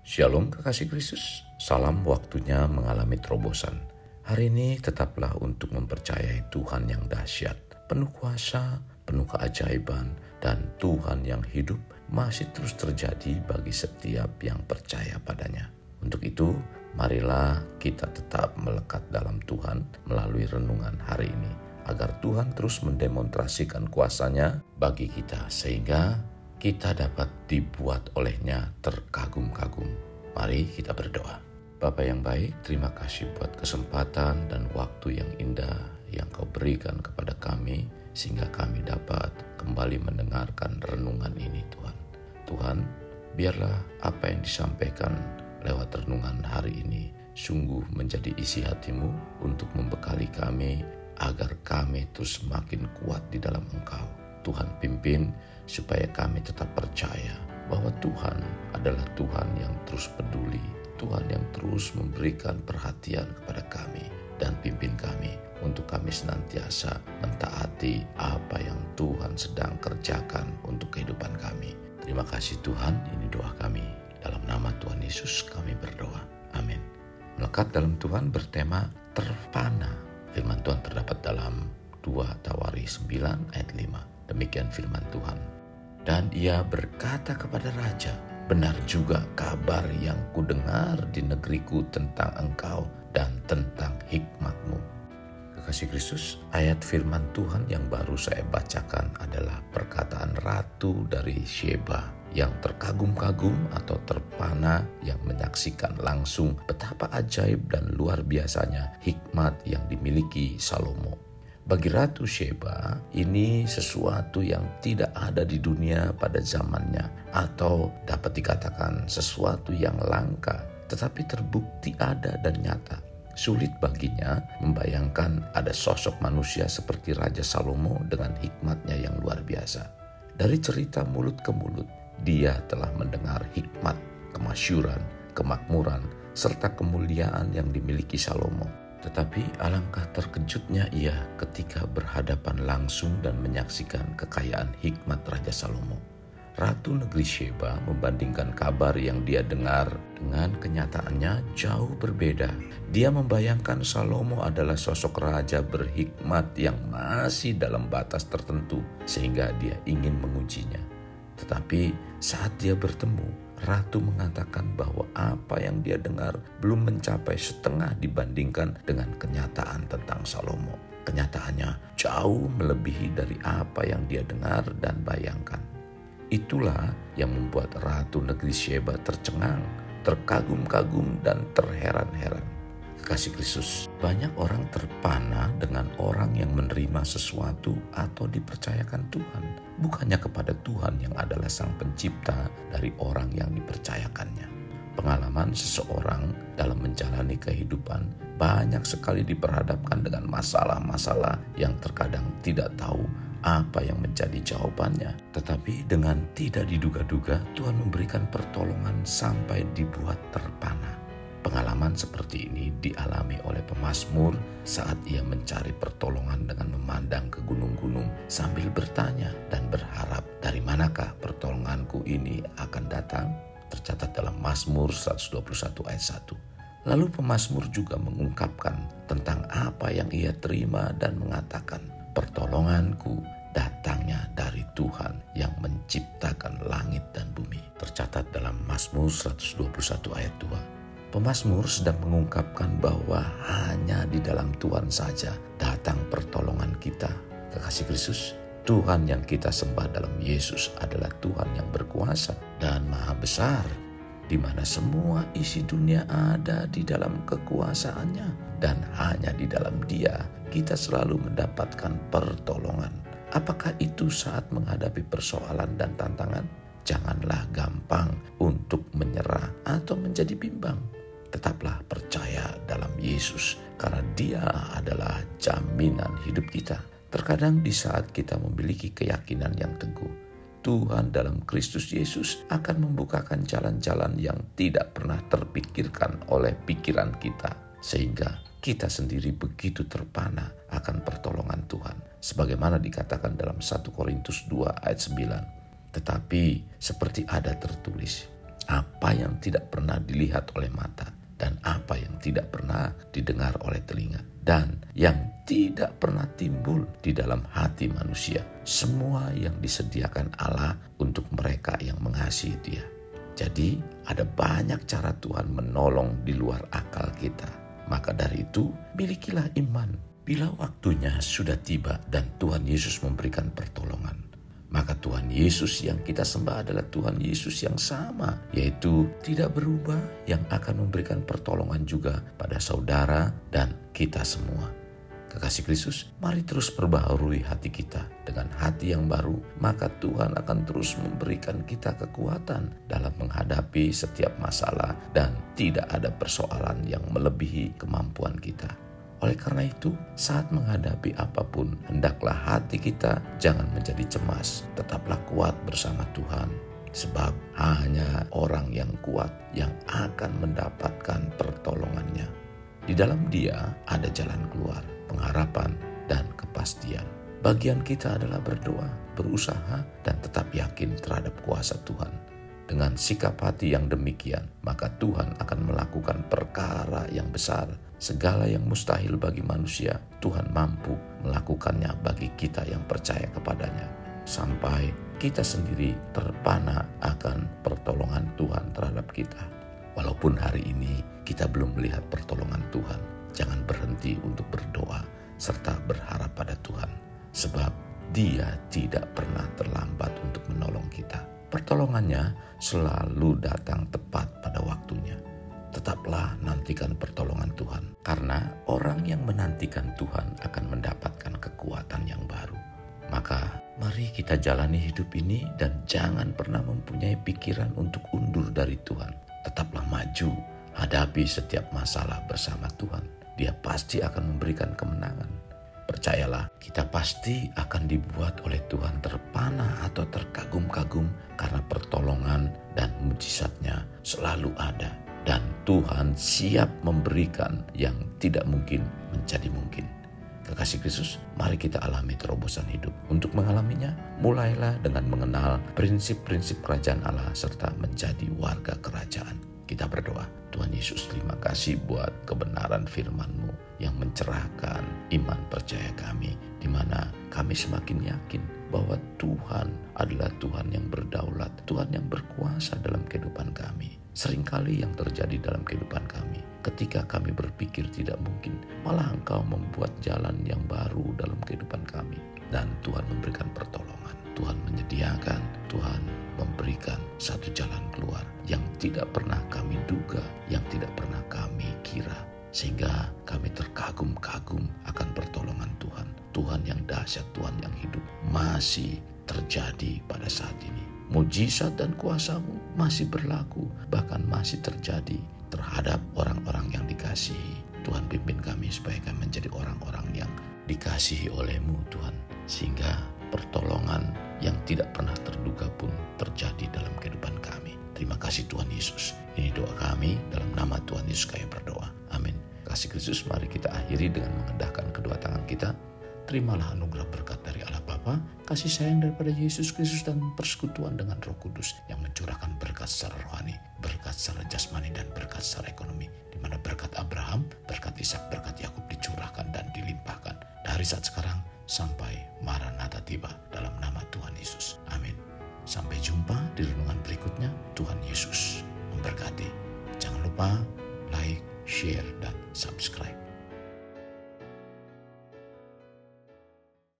Shalom kekasih Kristus, salam waktunya mengalami terobosan. Hari ini tetaplah untuk mempercayai Tuhan yang dahsyat, penuh kuasa, penuh keajaiban, dan Tuhan yang hidup masih terus terjadi bagi setiap yang percaya padanya. Untuk itu, marilah kita tetap melekat dalam Tuhan melalui renungan hari ini, agar Tuhan terus mendemonstrasikan kuasa-Nya bagi kita, sehingga kita dapat dibuat olehnya terkagum-kagum. Mari kita berdoa. Bapa yang baik, terima kasih buat kesempatan dan waktu yang indah yang Kau berikan kepada kami, sehingga kami dapat kembali mendengarkan renungan ini, Tuhan. Tuhan, biarlah apa yang disampaikan lewat renungan hari ini sungguh menjadi isi hati-Mu untuk membekali kami, agar kami terus semakin kuat di dalam Engkau. Tuhan pimpin supaya kami tetap percaya bahwa Tuhan adalah Tuhan yang terus peduli, Tuhan yang terus memberikan perhatian kepada kami, dan pimpin kami untuk kami senantiasa mentaati apa yang Tuhan sedang kerjakan untuk kehidupan kami. Terima kasih Tuhan, ini doa kami. Dalam nama Tuhan Yesus kami berdoa. Amin. Melekat dalam Tuhan bertema terpana. Firman Tuhan terdapat dalam 2 Tawari 9 ayat 5. Demikian firman Tuhan. Dan ia berkata kepada raja, benar juga kabar yang kudengar di negeriku tentang engkau dan tentang hikmat-Mu. Kekasih Kristus, ayat firman Tuhan yang baru saya bacakan adalah perkataan ratu dari Sheba yang terkagum-kagum atau terpana, yang menyaksikan langsung betapa ajaib dan luar biasanya hikmat yang dimiliki Salomo. Bagi Ratu Sheba, ini sesuatu yang tidak ada di dunia pada zamannya, atau dapat dikatakan sesuatu yang langka, tetapi terbukti ada dan nyata. Sulit baginya membayangkan ada sosok manusia seperti Raja Salomo dengan hikmatnya yang luar biasa. Dari cerita mulut ke mulut, dia telah mendengar hikmat, kemasyuran, kemakmuran, serta kemuliaan yang dimiliki Salomo. Tetapi alangkah terkejutnya ia ketika berhadapan langsung dan menyaksikan kekayaan hikmat Raja Salomo. Ratu negeri Sheba membandingkan kabar yang dia dengar dengan kenyataannya jauh berbeda. Dia membayangkan Salomo adalah sosok raja berhikmat yang masih dalam batas tertentu, sehingga dia ingin mengujinya. Tetapi saat dia bertemu, Ratu mengatakan bahwa apa yang dia dengar belum mencapai setengah dibandingkan dengan kenyataan tentang Salomo. Kenyataannya jauh melebihi dari apa yang dia dengar dan bayangkan. Itulah yang membuat Ratu negeri Sheba tercengang, terkagum-kagum, dan terheran-heran. Kekasih Kristus, banyak orang terpana dengan orang yang menerima sesuatu atau dipercayakan Tuhan, bukannya kepada Tuhan yang adalah Sang Pencipta dari orang yang dipercayakannya. Pengalaman seseorang dalam menjalani kehidupan banyak sekali diperhadapkan dengan masalah-masalah yang terkadang tidak tahu apa yang menjadi jawabannya. Tetapi dengan tidak diduga-duga, Tuhan memberikan pertolongan sampai dibuat terpana. Pengalaman seperti ini dialami oleh pemazmur saat ia mencari pertolongan dengan memandang ke gunung-gunung sambil bertanya dan berharap, dari manakah pertolonganku ini akan datang? Tercatat dalam Mazmur 121 ayat 1. Lalu pemazmur juga mengungkapkan tentang apa yang ia terima dan mengatakan, pertolonganku datangnya dari Tuhan yang menciptakan langit dan bumi. Tercatat dalam Mazmur 121 ayat 2. Pemazmur sedang mengungkapkan bahwa hanya di dalam Tuhan saja datang pertolongan kita. Kekasih Kristus, Tuhan yang kita sembah dalam Yesus adalah Tuhan yang berkuasa dan maha besar, di mana semua isi dunia ada di dalam kekuasaannya, dan hanya di dalam Dia kita selalu mendapatkan pertolongan. Apakah itu saat menghadapi persoalan dan tantangan? Janganlah gampang untuk menyerah atau menjadi bimbang. Tetaplah percaya dalam Yesus, karena Dia adalah jaminan hidup kita. Terkadang di saat kita memiliki keyakinan yang teguh, Tuhan dalam Kristus Yesus akan membukakan jalan-jalan yang tidak pernah terpikirkan oleh pikiran kita, sehingga kita sendiri begitu terpana akan pertolongan Tuhan. Sebagaimana dikatakan dalam 1 Korintus 2 ayat 9. Tetapi seperti ada tertulis, apa yang tidak pernah dilihat oleh mata, dan apa yang tidak pernah didengar oleh telinga, dan yang tidak pernah timbul di dalam hati manusia. Semua yang disediakan Allah untuk mereka yang mengasihi Dia. Jadi ada banyak cara Tuhan menolong di luar akal kita. Maka dari itu, milikilah iman. Bila waktunya sudah tiba dan Tuhan Yesus memberikan pertolongan, maka Tuhan Yesus yang kita sembah adalah Tuhan Yesus yang sama, yaitu tidak berubah, yang akan memberikan pertolongan juga pada saudara dan kita semua. Kekasih Kristus, mari terus perbaharui hati kita dengan hati yang baru, maka Tuhan akan terus memberikan kita kekuatan dalam menghadapi setiap masalah dan tidak ada persoalan yang melebihi kemampuan kita. Oleh karena itu, saat menghadapi apapun, hendaklah hati kita jangan menjadi cemas. Tetaplah kuat bersama Tuhan, sebab hanya orang yang kuat yang akan mendapatkan pertolongannya. Di dalam Dia ada jalan keluar, pengharapan, dan kepastian. Bagian kita adalah berdoa, berusaha, dan tetap yakin terhadap kuasa Tuhan. Dengan sikap hati yang demikian, maka Tuhan akan melakukan perkara yang besar. Segala yang mustahil bagi manusia, Tuhan mampu melakukannya bagi kita yang percaya kepadanya. Sampai kita sendiri terpana akan pertolongan Tuhan terhadap kita. Walaupun hari ini kita belum melihat pertolongan Tuhan, jangan berhenti untuk berdoa serta berharap pada Tuhan. Sebab Dia tidak pernah terlambat untuk menolong kita. Pertolongannya selalu datang tepat pada waktunya. Tetaplah nantikan pertolongan Tuhan, karena orang yang menantikan Tuhan akan mendapatkan kekuatan yang baru. Maka mari kita jalani hidup ini dan jangan pernah mempunyai pikiran untuk undur dari Tuhan. Tetaplah maju, hadapi setiap masalah bersama Tuhan. Dia pasti akan memberikan kemenangan. Percayalah, kita pasti akan dibuat oleh Tuhan terpana atau terkagum-kagum karena pertolongan dan mujizatnya selalu ada. Dan Tuhan siap memberikan yang tidak mungkin menjadi mungkin. Kekasih Kristus, mari kita alami terobosan hidup. Untuk mengalaminya, mulailah dengan mengenal prinsip-prinsip kerajaan Allah serta menjadi warga kerajaan. Kita berdoa, Tuhan Yesus, terima kasih buat kebenaran firman-Mu yang mencerahkan iman percaya kami, di mana kami semakin yakin bahwa Tuhan adalah Tuhan yang berdaulat, Tuhan yang berkuasa dalam kehidupan kami. Seringkali yang terjadi dalam kehidupan kami, ketika kami berpikir tidak mungkin, malah Engkau membuat jalan yang baru dalam kehidupan kami. Dan Tuhan memberikan pertolongan, Tuhan menyediakan, Tuhan memberikan satu jalan keluar yang tidak pernah kami duga, yang tidak pernah kami kira. Sehingga kami terkagum-kagum akan pertolongan Tuhan. Tuhan yang dahsyat, Tuhan yang hidup masih terjadi pada saat ini. Mujizat dan kuasa-Mu masih berlaku, bahkan masih terjadi terhadap orang-orang yang dikasihi. Tuhan pimpin kami supaya kami menjadi orang-orang yang dikasihi oleh-Mu Tuhan. Sehingga pertolongan yang tidak pernah terduga pun terjadi dalam kehidupan kami. Terima kasih Tuhan Yesus. Ini doa kami dalam nama Tuhan Yesus kami berdoa. Amin. Kasih Kristus, mari kita akhiri dengan mengendahkan kedua tangan kita. Terimalah anugerah berkat dari Allah Bapa, kasih sayang daripada Yesus Kristus, dan persekutuan dengan Roh Kudus yang mencurahkan berkat secara rohani, berkat secara jasmani, dan berkat secara ekonomi. Di mana berkat Abraham, berkat Ishak, berkat Yakub dicurahkan dan dilimpahkan dari saat sekarang sampai Maranatha tiba, dalam nama Tuhan Yesus. Amin. Sampai jumpa di renungan berikutnya. Tuhan Yesus memberkati. Jangan lupa like, share, dan subscribe.